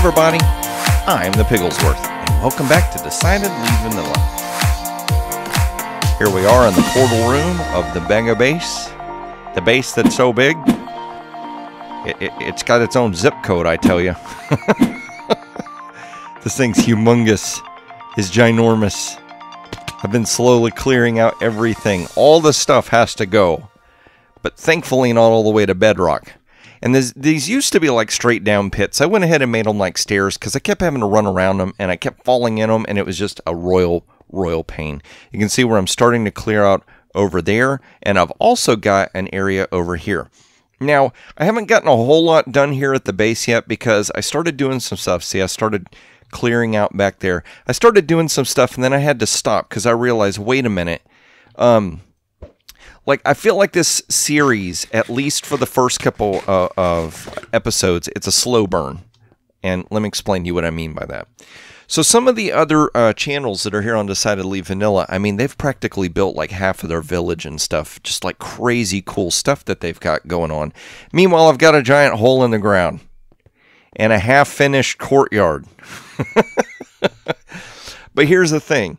everybody, I'm the Pigglesworth, and welcome back to Decidedly Vanilla. Here we are in the portal room of the mega base. The base that's so big, it's got its own zip code, I tell you. This thing's humongous. It's ginormous. I've been slowly clearing out everything. All the stuff has to go, but thankfully not all the way to bedrock. And these used to be like straight down pits. I went ahead and made them like stairs because I kept having to run around them and I kept falling in them, and it was just a royal pain. You can see where I'm starting to clear out over there, and I've also got an area over here. Now, I haven't gotten a whole lot done here at the base yet because I started doing some stuff. See, I started clearing out back there. I started doing some stuff and then I had to stop because I realized, wait a minute, like, I feel like this series, at least for the first couple of episodes, it's a slow burn. And let me explain to you what I mean by that. So some of the other channels that are here on Decidedly Vanilla, I mean, they've practically built like half of their village and stuff. Just like crazy cool stuff that they've got going on. Meanwhile, I've got a giant hole in the ground and a half-finished courtyard. But here's the thing.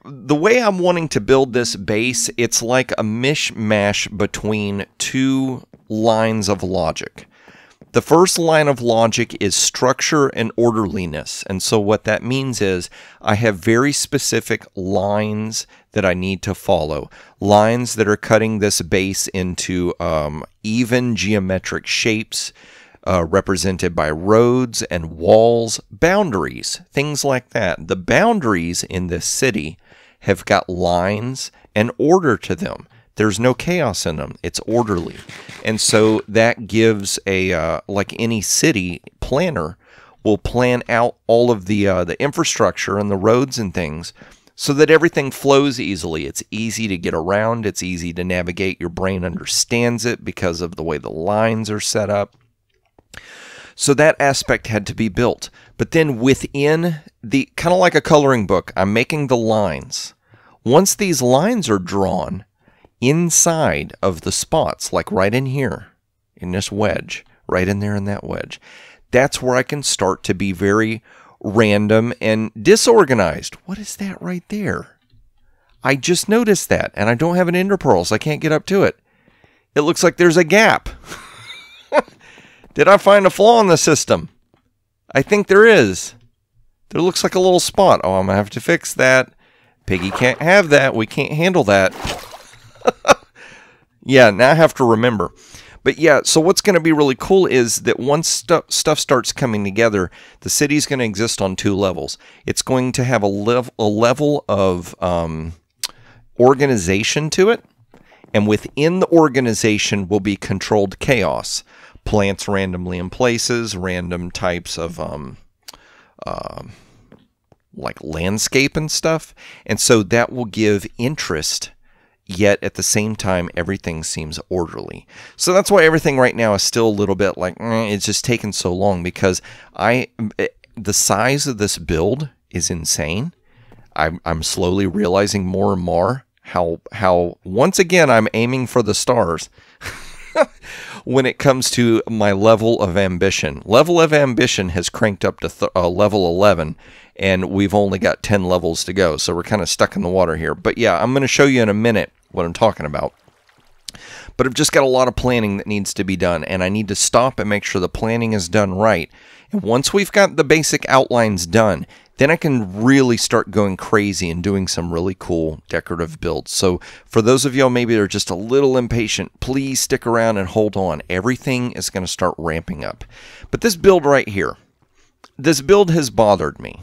The way I'm wanting to build this base, it's like a mishmash between two lines of logic. The first line of logic is structure and orderliness. And so what that means is I have very specific lines that I need to follow. Lines that are cutting this base into even geometric shapes, represented by roads and walls, boundaries, things like that. The boundaries in this city have got lines and order to them. There's no chaos in them. It's orderly. And so that gives a, like any city planner will plan out all of the infrastructure and the roads and things so that everything flows easily. It's easy to get around. It's easy to navigate. Your brain understands it because of the way the lines are set up. So that aspect had to be built. But then within the, kind of like a coloring book, I'm making the lines. Once these lines are drawn inside of the spots, like right in here, in this wedge, right in there in that wedge, that's where I can start to be very random and disorganized. What is that right there? I just noticed that, and I don't have an ender pearl, so I can't get up to it. It looks like there's a gap. Did I find a flaw in the system? I think there is. There looks like a little spot. Oh, I'm going to have to fix that. Piggy can't have that. We can't handle that. Yeah, now I have to remember. But yeah, so what's going to be really cool is that once stuff starts coming together, the city's going to exist on two levels. It's going to have a level of organization to it. And within the organization will be controlled chaos. Plants randomly in places, random types of like landscape and stuff. And so that will give interest, yet at the same time everything seems orderly. So that's why everything right now is still a little bit like it's just taken so long, because the size of this build is insane. I'm slowly realizing more and more how once again I'm aiming for the stars. When it comes to my level of ambition. Level of ambition has cranked up to level 11, and we've only got 10 levels to go, so we're kind of stuck in the water here. But yeah, I'm going to show you in a minute what I'm talking about. But I've just got a lot of planning that needs to be done, and I need to stop and make sure the planning is done right. And once we've got the basic outlines done, then I can really start going crazy and doing some really cool decorative builds. So for those of y'all maybe that are just a little impatient, please stick around and hold on. Everything is going to start ramping up. But this build right here, this build has bothered me.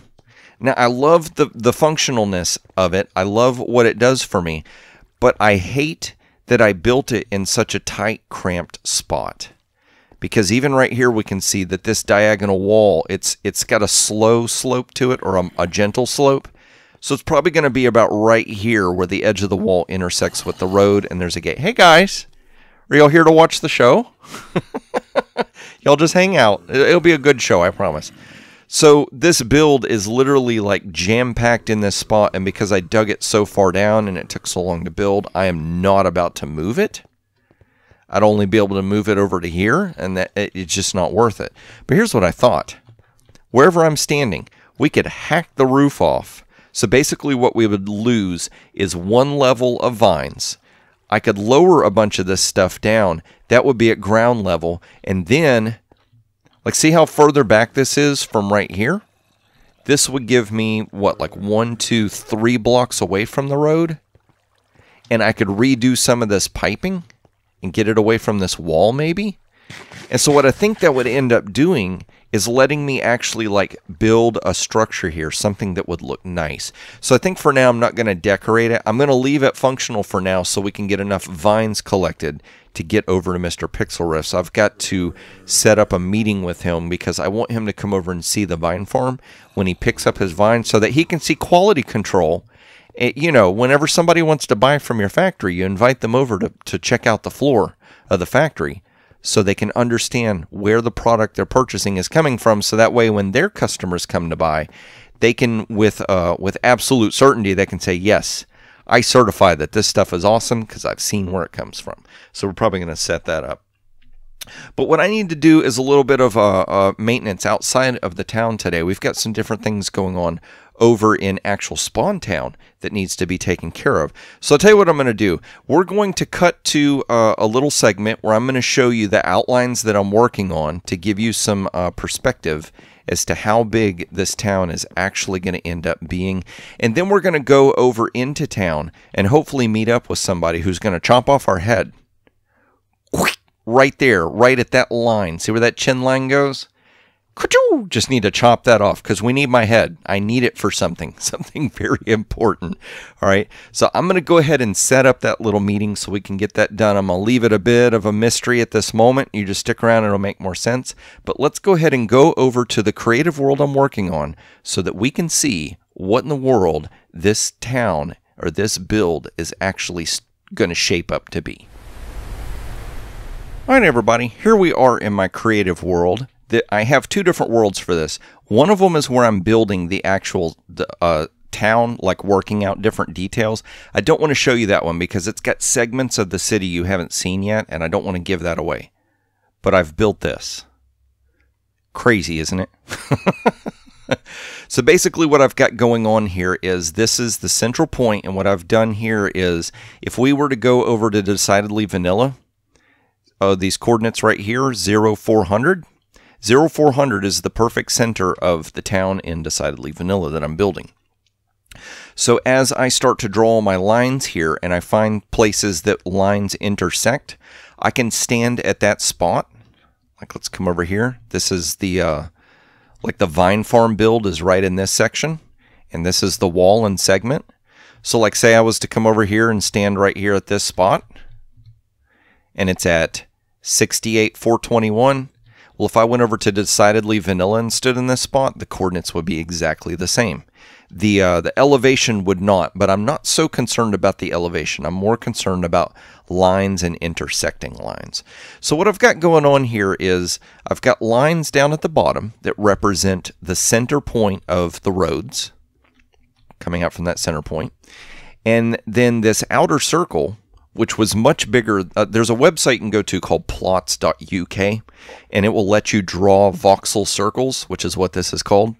Now, I love the functionalness of it. I love what it does for me. But I hate that I built it in such a tight, cramped spot. Because even right here we can see that this diagonal wall, it's got a slow slope to it, or a gentle slope. So it's probably going to be about right here where the edge of the wall intersects with the road, and there's a gate. Hey guys, are y'all here to watch the show? Y'all just hang out. It'll be a good show, I promise. So this build is literally like jam-packed in this spot, and because I dug it so far down and it took so long to build, I am not about to move it. I'd only be able to move it over to here, and that it's just not worth it. But here's what I thought. wherever I'm standing, we could hack the roof off. So basically what we would lose is one level of vines. I could lower a bunch of this stuff down. That would be at ground level. And then, like, see how further back this is from right here? This would give me, what, like 1, 2, 3 blocks away from the road? And I could redo some of this piping and get it away from this wall, maybe? And so what I think that would end up doing is letting me actually like build a structure here, something that would look nice. So I think for now I'm not going to decorate it. I'm going to leave it functional for now so we can get enough vines collected to get over to Mr. Pixel Riff. So I've got to set up a meeting with him because I want him to come over and see the vine farm when he picks up his vines so that he can see quality control. You know, whenever somebody wants to buy from your factory, you invite them over to check out the floor of the factory, so they can understand where the product they're purchasing is coming from, so that way when their customers come to buy, they can, with absolute certainty, they can say, yes, I certify that this stuff is awesome because I've seen where it comes from. So we're probably going to set that up. But what I need to do is a little bit of maintenance outside of the town today. We've got some different things going on over in actual Spawn Town that needs to be taken care of. So I'll tell you what I'm going to do. We're going to cut to a little segment where I'm going to show you the outlines that I'm working on to give you some perspective as to how big this town is actually going to end up being. And then we're going to go over into town and hopefully meet up with somebody who's going to chop off our head. Right there, right at that line. See where that chin line goes? Just need to chop that off because we need my head. I need it for something very important. All right, so I'm going to go ahead and set up that little meeting so we can get that done. I'm going to leave it a bit of a mystery at this moment. You just stick around and it'll make more sense. But let's go ahead and go over to the creative world I'm working on so that we can see what in the world this town or this build is actually going to shape up to be. All right, everybody, here we are in my creative world. I have two different worlds for this. One of them is where I'm building the actual town, like working out different details. I don't want to show you that one because it's got segments of the city you haven't seen yet, and I don't want to give that away. But I've built this. Crazy, isn't it? So basically what I've got going on here is this is the central point, and what I've done here is if we were to go over to Decidedly Vanilla, these coordinates right here, 0, 400. 0, 400 is the perfect center of the town in Decidedly Vanilla that I'm building. So as I start to draw my lines here and I find places that lines intersect, I can stand at that spot. Like, let's come over here. This is the, like the vine farm build is right in this section. And this is the wall and segment. So like say I was to come over here and stand right here at this spot. And it's at 68, 421. Well, if I went over to Decidedly Vanilla and stood in this spot, the coordinates would be exactly the same. The elevation would not, but I'm not so concerned about the elevation. I'm more concerned about lines and intersecting lines. So what I've got going on here is I've got lines down at the bottom that represent the center point of the roads, coming out from that center point. And then this outer circle, which was much bigger. There's a website you can go to called plots.uk, and it will let you draw voxel circles, which is what this is called.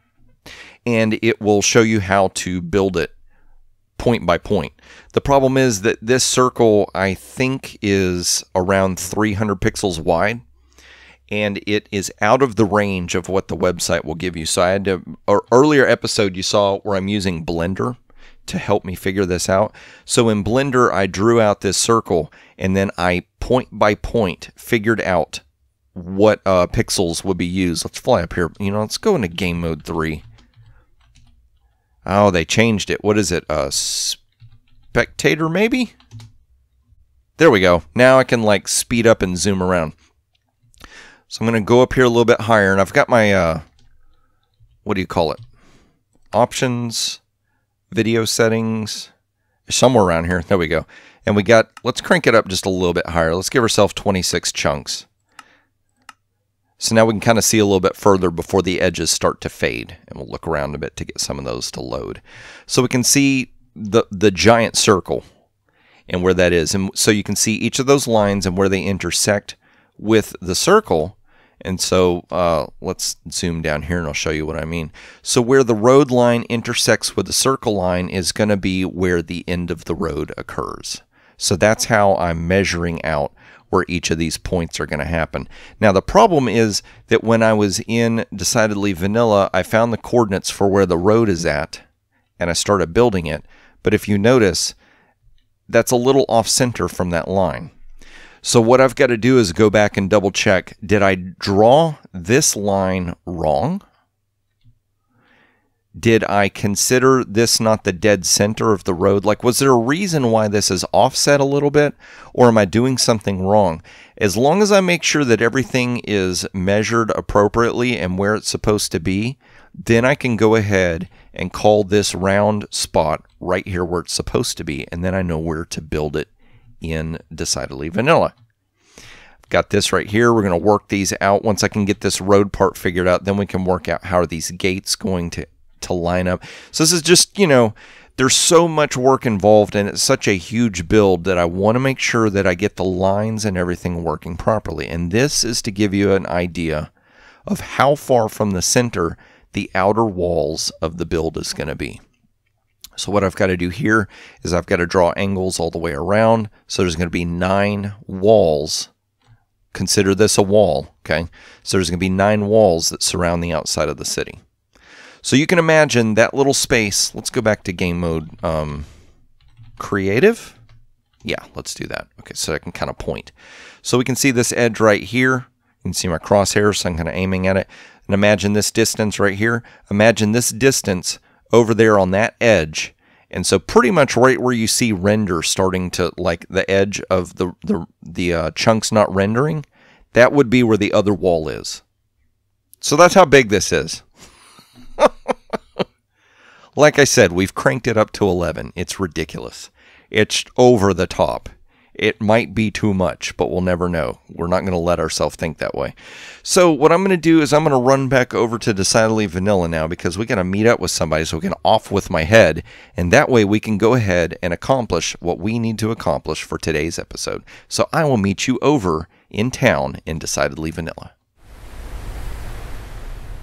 And it will show you how to build it point by point. The problem is that this circle, I think, is around 300 pixels wide, and it is out of the range of what the website will give you. So I had to, earlier episode you saw where I'm using Blender to help me figure this out. So in Blender, I drew out this circle, and then I point by point figured out what pixels would be used. Let's fly up here. You know, let's go into game mode 3. Oh, they changed it. What is it? Spectator, maybe? There we go. Now I can like speed up and zoom around. So I'm going to go up here a little bit higher, and I've got my, what do you call it? Options, video settings, somewhere around here. There we go. And we got, let's crank it up just a little bit higher. Let's give ourselves 26 chunks. So now we can kind of see a little bit further before the edges start to fade. And we'll look around a bit to get some of those to load. So we can see the giant circle and where that is. And so you can see each of those lines and where they intersect with the circle. And so let's zoom down here and I'll show you what I mean. So where the road line intersects with the circle line is going to be where the end of the road occurs. So that's how I'm measuring out where each of these points are going to happen. Now the problem is that when I was in Decidedly Vanilla, I found the coordinates for where the road is at and I started building it. But if you notice, that's a little off center from that line. So what I've got to do is go back and double check. Did I draw this line wrong? Did I consider this not the dead center of the road? Like, was there a reason why this is offset a little bit? Or am I doing something wrong? As long as I make sure that everything is measured appropriately and where it's supposed to be, then I can go ahead and call this round spot right here where it's supposed to be. And then I know where to build it in Decidedly Vanilla. I've got this right here. We're going to work these out. Once I can get this road part figured out, then we can work out how are these gates going to line up. So this is just, you know, there's so much work involved and it's such a huge build that I want to make sure that I get the lines and everything working properly. And this is to give you an idea of how far from the center the outer walls of the build is going to be. So what I've got to do here is I've got to draw angles all the way around. So there's going to be 9 walls. Consider this a wall, okay? So there's going to be 9 walls that surround the outside of the city. So you can imagine that little space. Let's go back to game mode. Creative? Yeah, let's do that. Okay, so I can kind of point. So we can see this edge right here. You can see my crosshairs, so I'm kind of aiming at it. And imagine this distance right here. Imagine this distance over there on that edge. And so pretty much right where you see render starting to, like the edge of the chunks not rendering, that would be where the other wall is. So that's how big this is. Like I said, we've cranked it up to 11. It's ridiculous. It's over the top. It might be too much, but we'll never know. We're not going to let ourselves think that way. So what I'm going to do is I'm going to run back over to Decidedly Vanilla now because we got to meet up with somebody so we can off with my head. And that way we can go ahead and accomplish what we need to accomplish for today's episode. So I will meet you over in town in Decidedly Vanilla.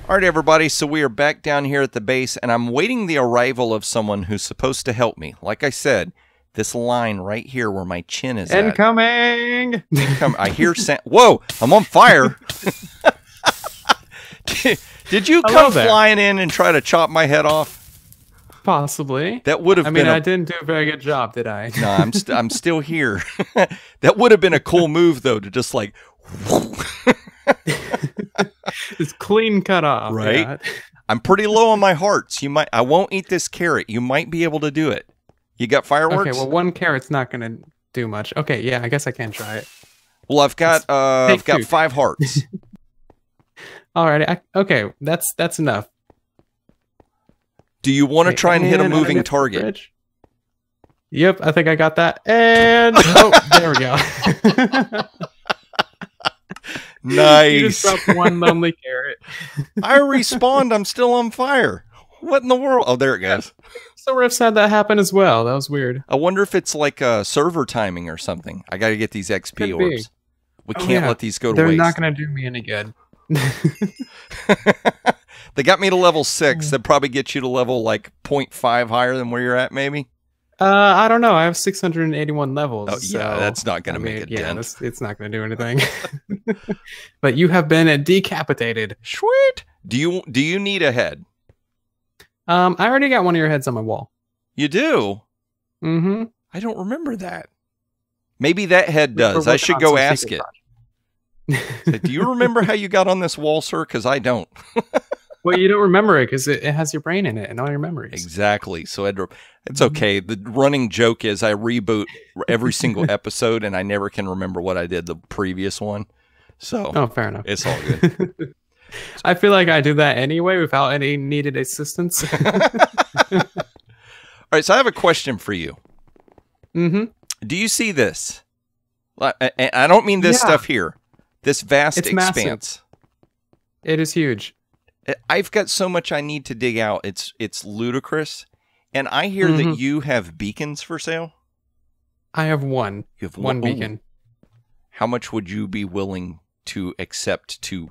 All right, everybody, so we are back down here at the base, and I'm waiting the arrival of someone who's supposed to help me. Like I said, this line right here where my chin is Incoming! I hear whoa, I'm on fire. Did you come flying in and try to chop my head off? Possibly. That would have been I didn't do a very good job, did I? No, I'm still here. That would have been a cool move, though, to just like... It's clean cut off. Right? Yeah. I'm pretty low on my hearts. I won't eat this carrot. You might be able to do it. You got fireworks? Okay, well, 1 carrot's not going to do much. Okay, yeah, I guess I can try it. Well, I've got 5 hearts. All right. Okay, that's enough. Do you want to try and hit a moving target? Yep, I think I got that. And oh, there we go. Nice. You just dropped 1 lonely carrot. I respawned. I'm still on fire. What in the world? Oh, there it goes. So Rift had that happen as well. That was weird. I wonder if it's like server timing or something. I got to get these XP orbs. We can't let these go to waste. They're not going to do me any good. They got me to level 6. That probably gets you to level like 0.5 higher than where you're at, maybe. I don't know. I have 681 levels. Oh, yeah, so, that's not going to make a dent. It's not going to do anything. But you have been decapitated. Sweet. Do you need a head? I already got one of your heads on my wall. You do? Mm-hmm. I don't remember that. Maybe that head does. I should go ask it. Do you remember how you got on this wall, sir? Because I don't. Well, you don't remember it because it has your brain in it and all your memories. Exactly. So it's okay. The running joke is I reboot every single episode and I never can remember what I did the previous one. So oh, fair enough. It's all good. I feel like I do that anyway without any needed assistance. All right. So I have a question for you. Mm-hmm. Do you see this? I don't mean this stuff here. This vast expanse. Massive. It is huge. I've got so much I need to dig out. It's ludicrous. And I hear that you have beacons for sale. I have one. You have one beacon. How much would you be willing to accept to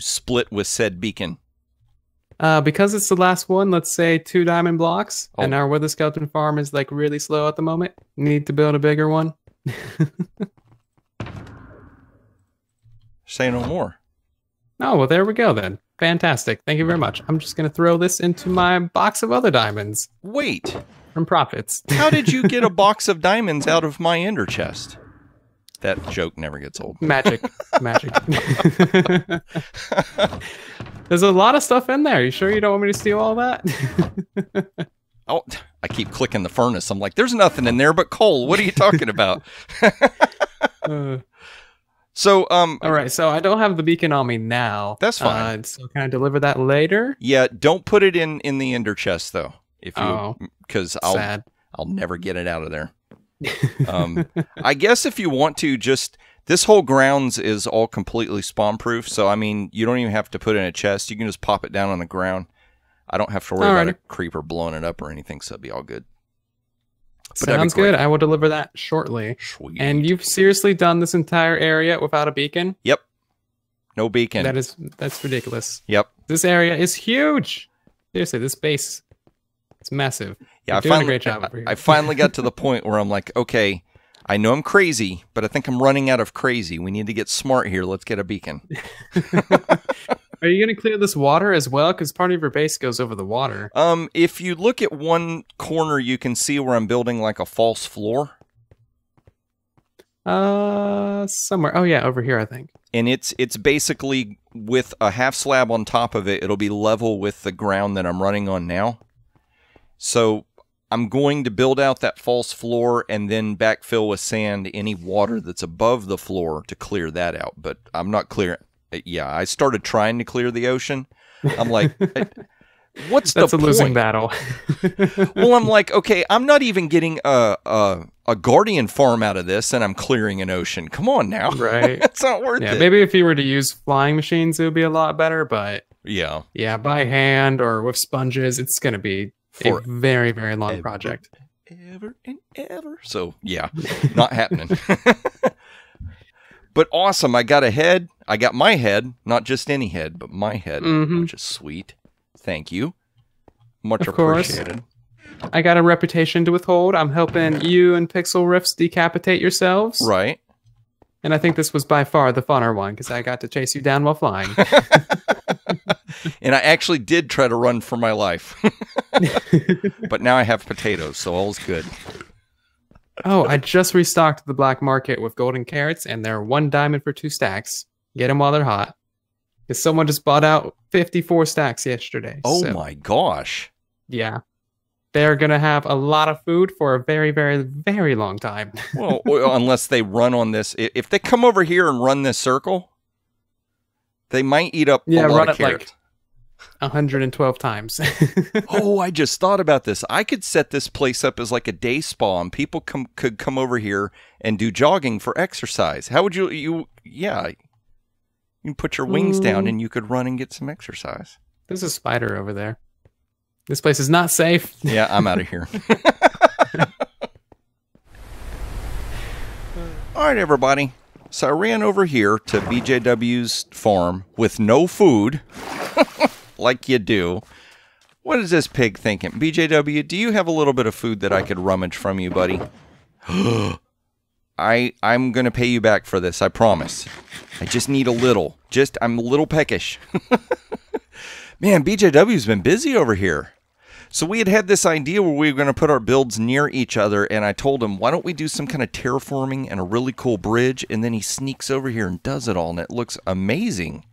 split with said beacon? Because it's the last one, let's say 2 diamond blocks, Oh. and our Wither Skeleton farm is like really slow at the moment. Need to build a bigger one. Say no more. Oh, well, there we go then. Fantastic. Thank you very much. I'm just going to throw this into my box of other diamonds Wait, from profits. how did you get a box of diamonds out of my ender chest? That joke never gets old. Magic. Magic. There's a lot of stuff in there. You sure you don't want me to steal all that? Oh, I keep clicking the furnace. I'm like, there's nothing in there but coal. What are you talking about? So, all right. So I don't have the beacon on me now. That's fine. So can I deliver that later? Yeah, don't put it in the ender chest though. If you, because Sad. I'll never get it out of there. I guess if you want to, just this whole grounds is all completely spawn proof. So I mean, you don't even have to put it in a chest. You can just pop it down on the ground. I don't have to worry about a creeper blowing it up or anything. So it'll be all good. But sounds good. I will deliver that shortly. Sweet. And you've seriously done this entire area without a beacon? Yep. No beacon. That's ridiculous. Yep. This area is huge. Seriously, this base, it's massive. Yeah, You're doing a great job over here. I finally got to the point where I'm like, okay, I know I'm crazy, but I think I'm running out of crazy. We need to get smart here. Let's get a beacon. Are you going to clear this water as well? Because part of your base goes over the water. If you look at one corner, you can see where I'm building like a false floor. Somewhere. Oh yeah, over here, I think. And it's basically with a half slab on top of it. It'll be level with the ground that I'm running on now. So I'm going to build out that false floor and then backfill with sand any water that's above the floor to clear that out. But I'm not clear. Yeah, I started trying to clear the ocean. I'm like, what's the point? That's a losing battle. Well, I'm like, okay, I'm not even getting a guardian farm out of this, and I'm clearing an ocean. Come on now. Right. It's not worth it. Maybe if you were to use flying machines, it would be a lot better. But yeah, by hand or with sponges, it's going to be a very, very long project. Ever and ever. So, yeah, not happening. But awesome. I got a head. I got my head. Not just any head, but my head, which is sweet. Thank you. Much appreciated. I got a reputation to withhold. I'm helping you and Pixel Rifts decapitate yourselves. Right. And I think this was by far the funner one, because I got to chase you down while flying. And I actually did try to run for my life. But now I have potatoes, so all's good. Oh, I just restocked the black market with golden carrots, and they're 1 diamond for 2 stacks. Get them while they're hot. Because someone just bought out 54 stacks yesterday. Oh my gosh. Yeah. They're going to have a lot of food for a very, very, very long time. Well, unless they run on this. If they come over here and run this circle, they might eat up a lot of carrots. Like 112 times. Oh, I just thought about this. I could set this place up as like a day spa, and people could come over here and do jogging for exercise. How would you can put your wings down and you could run and get some exercise. There's a spider over there. This place is not safe. Yeah, I'm out of here. All right, everybody. So I ran over here to BJW's farm with no food, like you do. What is this pig thinking? BJW, do you have a little bit of food that I could rummage from you, buddy? I'm going to pay you back for this, I promise. I just need a little. I'm a little peckish. Man, BJW's been busy over here. So we had this idea where we were going to put our builds near each other, and I told him, why don't we do some kind of terraforming and a really cool bridge, and then he sneaks over here and does it all, and it looks amazing.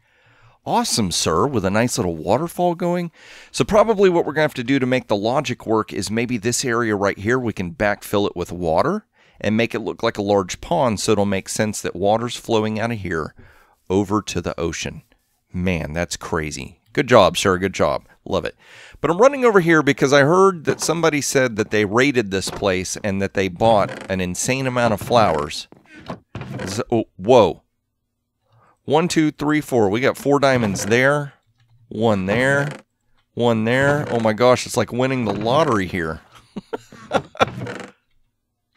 Awesome, sir, with a nice little waterfall going. So probably what we're going to have to do to make the logic work is maybe this area right here, we can backfill it with water and make it look like a large pond, so it'll make sense that water's flowing out of here over to the ocean. Man, that's crazy. Good job, sir. Good job. Love it. But I'm running over here because I heard that somebody said that they raided this place and that they bought an insane amount of flowers. Oh, whoa. 1, 2, 3, 4. We got 4 diamonds there. 1 there. 1 there. Oh my gosh, it's like winning the lottery here.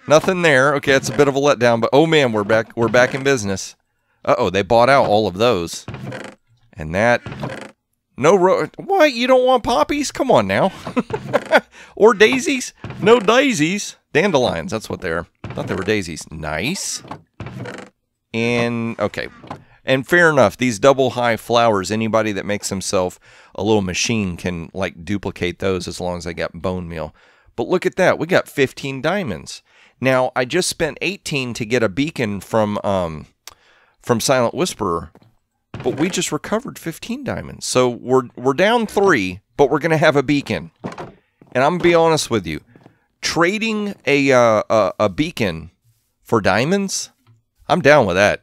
Nothing there. Okay, that's a bit of a letdown, but oh man, we're back in business. Uh-oh, they bought out all of those. And that... No what? You don't want poppies? Come on now. Or daisies? No daisies. Dandelions, that's what they're. I thought they were daisies. Nice. And, okay. And fair enough, these double high flowers, anybody that makes himself a little machine can, like, duplicate those as long as they got bone meal. But look at that. We got 15 diamonds. Now, I just spent 18 to get a beacon from Silent Whisperer. But we just recovered 15 diamonds. So we're down 3, but we're going to have a beacon. And I'm going to be honest with you. Trading a beacon for diamonds, I'm down with that.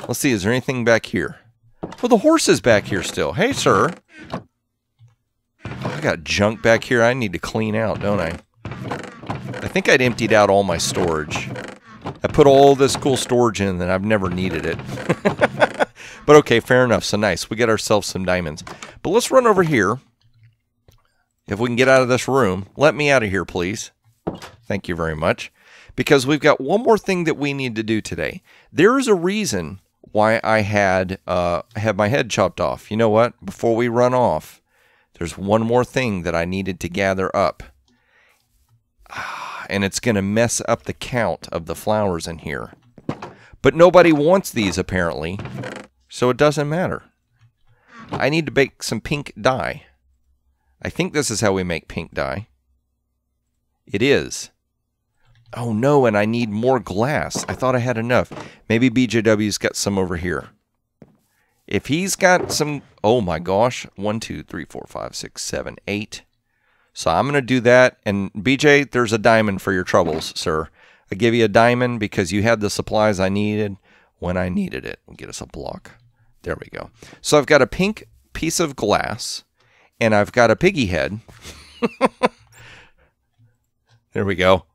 Let's see, is there anything back here? Well, the horse is back here still. Hey, sir. I got junk back here I need to clean out, don't I? I think I'd emptied out all my storage. I put all this cool storage in and I've never needed it. But okay, fair enough. So nice. We get ourselves some diamonds. But let's run over here. If we can get out of this room. Let me out of here, please. Thank you very much. Because we've got one more thing that we need to do today. There is a reason why I had my head chopped off. You know what? Before we run off, there's one more thing that I needed to gather up. And it's going to mess up the count of the flowers in here. But nobody wants these, apparently. So it doesn't matter. I need to bake some pink dye. I think this is how we make pink dye. It is. Oh no, and I need more glass. I thought I had enough. Maybe BJW's got some over here. If he's got some... Oh my gosh. 1, 2, 3, 4, 5, 6, 7, 8. So I'm going to do that. And BJ, there's a diamond for your troubles, sir. I give you a diamond because you had the supplies I needed when I needed it. We'll get us a block. There we go. So I've got a pink piece of glass. And I've got a piggy head. There we go.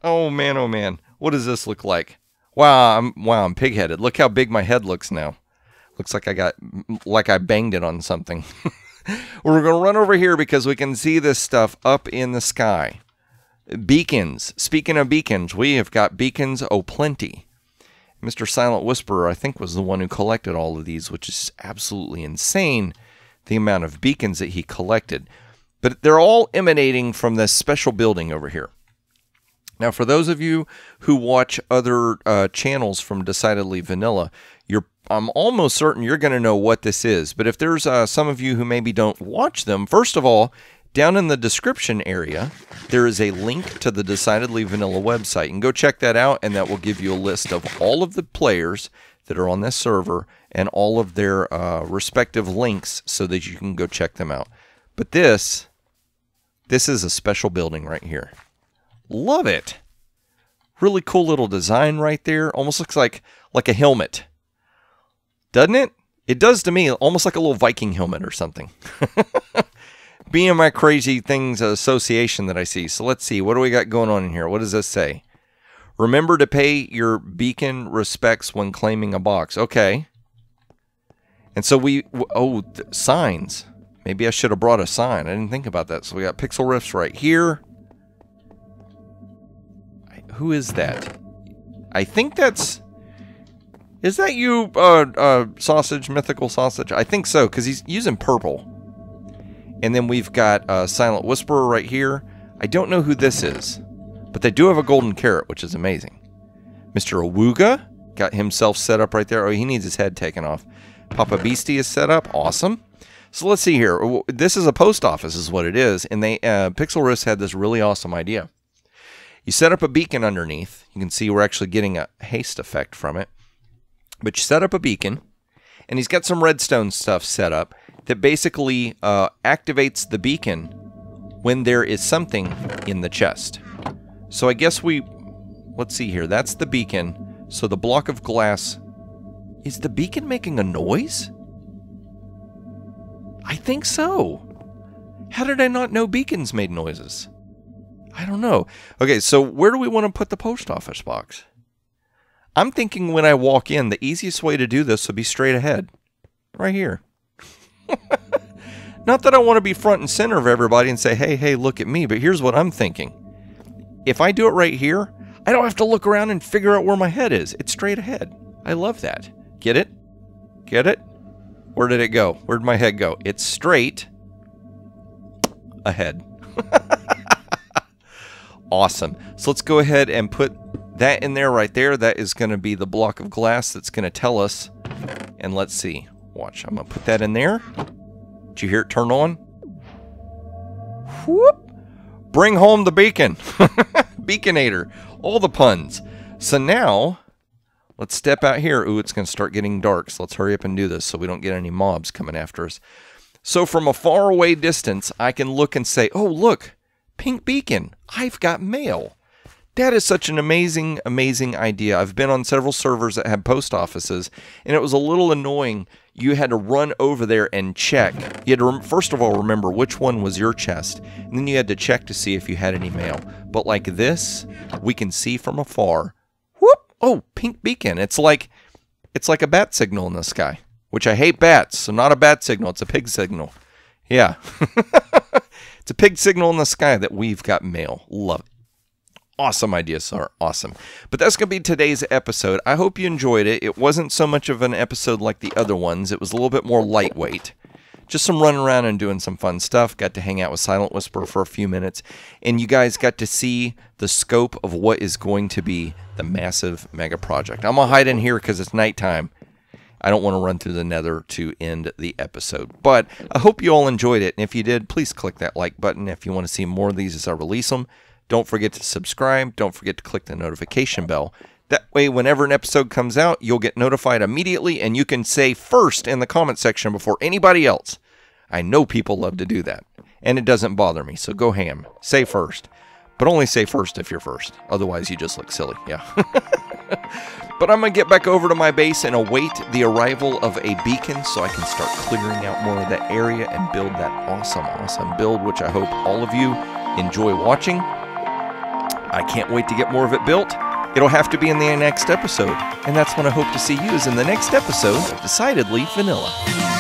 Oh man, oh man. What does this look like? Wow, I'm pig-headed. Look how big my head looks now. Looks like I banged it on something. We're going to run over here because we can see this stuff up in the sky. Beacons. Speaking of beacons, we have got beacons plenty. Mr. Silent Whisperer, I think, was the one who collected all of these, which is absolutely insane, the amount of beacons that he collected. But they're all emanating from this special building over here. Now, for those of you who watch other channels from Decidedly Vanilla, I'm almost certain you're going to know what this is. But if there's some of you who maybe don't watch them, first of all, down in the description area, there is a link to the Decidedly Vanilla website. And go check that out, and that will give you a list of all of the players that are on this server and all of their respective links so that you can go check them out. But this is a special building right here. Love it. Really cool little design right there. Almost looks like a helmet. Doesn't it? It does to me. Almost like a little Viking helmet or something. Being my crazy things association that I see. So let's see. What do we got going on in here? What does this say? Remember to pay your beacon respects when claiming a box. Okay. And so signs. Maybe I should have brought a sign. I didn't think about that. So we got Pixel Riffs right here. Who is that? I think that's... Is that you, Sausage, Mythical Sausage? I think so, because he's using purple. And then we've got Silent Whisperer right here. I don't know who this is, but they do have a golden carrot, which is amazing. Mr. Awuga got himself set up right there. Oh, he needs his head taken off. Papa Beastie is set up. Awesome. So let's see here. This is a post office is what it is. And Pixel Riffs had this really awesome idea. You set up a beacon underneath. You can see we're actually getting a haste effect from it. But you set up a beacon, and he's got some redstone stuff set up that basically activates the beacon when there is something in the chest. So I guess let's see here. That's the beacon. So the block of glass, is the beacon making a noise? I think so. How did I not know beacons made noises? I don't know. Okay, so where do we want to put the post office box? I'm thinking when I walk in, the easiest way to do this would be straight ahead. Right here. Not that I want to be front and center of everybody and say, hey, look at me. But here's what I'm thinking. If I do it right here, I don't have to look around and figure out where my head is. It's straight ahead. I love that. Get it? Get it? Where did it go? Where'd my head go? It's straight ahead. Awesome. So let's go ahead and put that in there right there. That is going to be the block of glass that's going to tell us. And let's see. Watch. I'm going to put that in there. Did you hear it turn on? Whoop. Bring home the beacon. Beaconator. All the puns. So now, let's step out here. Ooh, it's going to start getting dark. So let's hurry up and do this so we don't get any mobs coming after us. So from a far away distance, I can look and say, oh, look, pink beacon. I've got mail. That is such an amazing, amazing idea. I've been on several servers that had post offices, and it was a little annoying. You had to run over there and check. You had to, first of all, remember which one was your chest, and then you had to check to see if you had any mail. But like this, we can see from afar. Whoop! Oh, pink beacon. It's like a bat signal in the sky, which I hate bats, so not a bat signal. It's a pig signal. Yeah. It's a pig signal in the sky that we've got mail. Love it. Awesome idea, sir. Awesome. But that's going to be today's episode. I hope you enjoyed it. It wasn't so much of an episode like the other ones. It was a little bit more lightweight. Just some running around and doing some fun stuff. Got to hang out with Silent Whisper for a few minutes. And you guys got to see the scope of what is going to be the massive mega project. I'm going to hide in here because it's nighttime. I don't want to run through the nether to end the episode. But I hope you all enjoyed it. And if you did, please click that like button if you want to see more of these as I release them. Don't forget to subscribe. Don't forget to click the notification bell. That way, whenever an episode comes out, you'll get notified immediately, and you can say first in the comment section before anybody else. I know people love to do that, and it doesn't bother me, so go ham. Say first. But only say first if you're first. Otherwise, you just look silly. Yeah. But I'm going to get back over to my base and await the arrival of a beacon so I can start clearing out more of that area and build that awesome, awesome build, which I hope all of you enjoy watching. I can't wait to get more of it built. It'll have to be in the next episode. And that's when I hope to see you is in the next episode of Decidedly Vanilla.